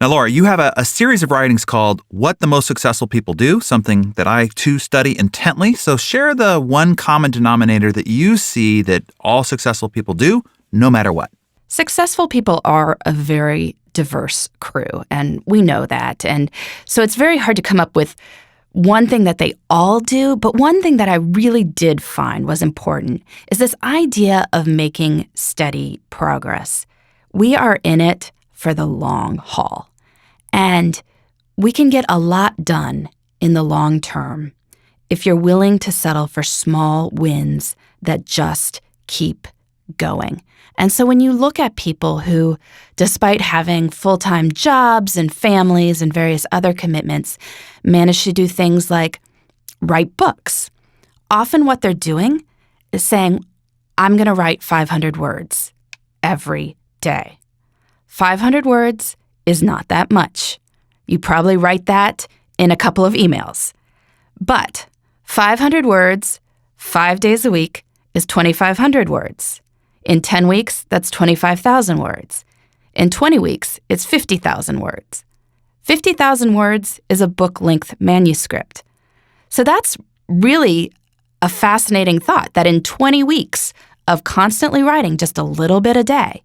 Now, Laura, you have a series of writings called What the Most Successful People Do, something that I too study intently. So share the one common denominator that you see that all successful people do, no matter what. Successful people are a very diverse crew, and we know that. And so it's very hard to come up with one thing that they all do, but one thing that I really did find was important is this idea of making steady progress. We are in it for the long haul, and we can get a lot done in the long term if you're willing to settle for small wins that just keep going. And so when you look at people who, despite having full-time jobs and families and various other commitments, manage to do things like write books, often what they're doing is saying, I'm going to write 500 words every day. 500 words is not that much. You probably write that in a couple of emails. But 500 words, 5 days a week, is 2,500 words. In 10 weeks, that's 25,000 words. In 20 weeks, it's 50,000 words. 50,000 words is a book-length manuscript. So that's really a fascinating thought, that in 20 weeks of constantly writing just a little bit a day,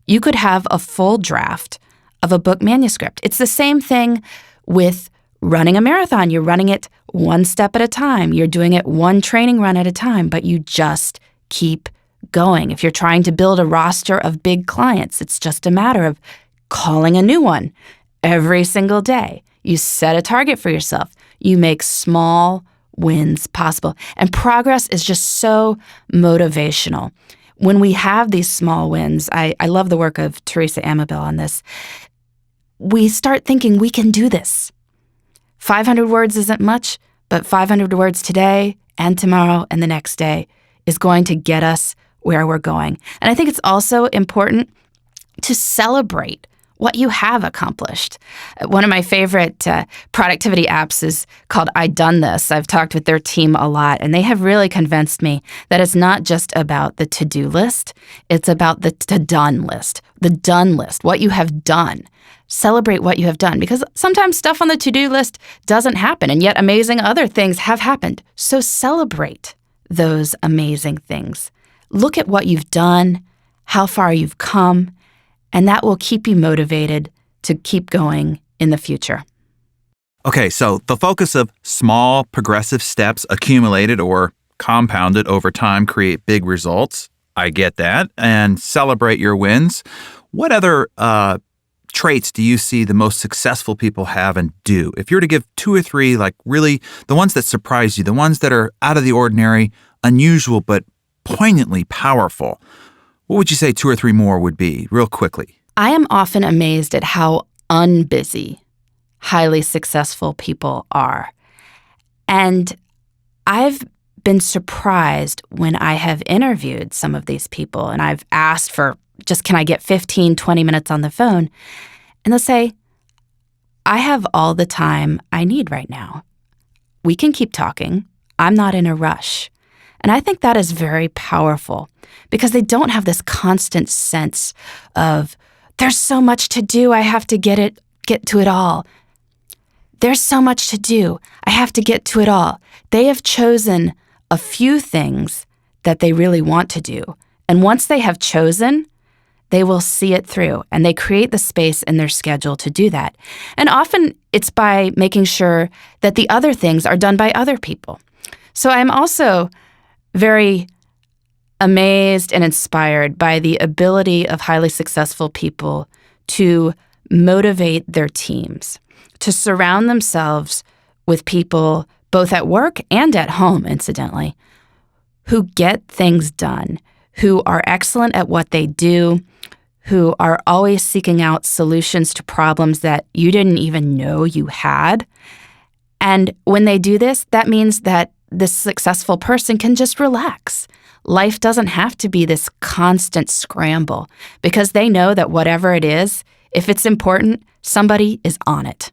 you could have a full draft of a book manuscript. It's the same thing with running a marathon. You're running it one step at a time. You're doing it one training run at a time, but you just keep going. If you're trying to build a roster of big clients, it's just a matter of calling a new one every single day. You set a target for yourself. You make small wins possible. And progress is just so motivational. When we have these small wins, I love the work of Teresa Amabile on this, we start thinking we can do this. 500 words isn't much, but 500 words today and tomorrow and the next day is going to get us where we're going. And I think it's also important to celebrate what you have accomplished. One of my favorite productivity apps is called I Done This. I've talked with their team a lot, and they have really convinced me that it's not just about the to-do list, it's about the to-done list, the done list, what you have done. Celebrate what you have done, because sometimes stuff on the to-do list doesn't happen, and yet amazing other things have happened. So celebrate those amazing things. Look at what you've done, how far you've come, and that will keep you motivated to keep going in the future. Okay, so the focus of small progressive steps accumulated or compounded over time create big results. I get that. And celebrate your wins. What other traits do you see the most successful people have and do? If you were to give two or three, like really the ones that surprise you, the ones that are out of the ordinary, unusual, but poignantly powerful, what would you say two or three more would be, real quickly? I am often amazed at how unbusy highly successful people are. And I've been surprised when I have interviewed some of these people and I've asked for just, can I get 15, 20 minutes on the phone? And they'll say, I have all the time I need right now. We can keep talking. I'm not in a rush. And I think that is very powerful because they don't have this constant sense of, there's so much to do, I have to get to it all. There's so much to do, I have to get to it all. They have chosen a few things that they really want to do. And once they have chosen, they will see it through, and they create the space in their schedule to do that. And often it's by making sure that the other things are done by other people. So I'm also very amazed and inspired by the ability of highly successful people to motivate their teams, to surround themselves with people both at work and at home, incidentally, who get things done, who are excellent at what they do, who are always seeking out solutions to problems that you didn't even know you had. And when they do this, that means that this successful person can just relax. Life doesn't have to be this constant scramble because they know that whatever it is, if it's important, somebody is on it.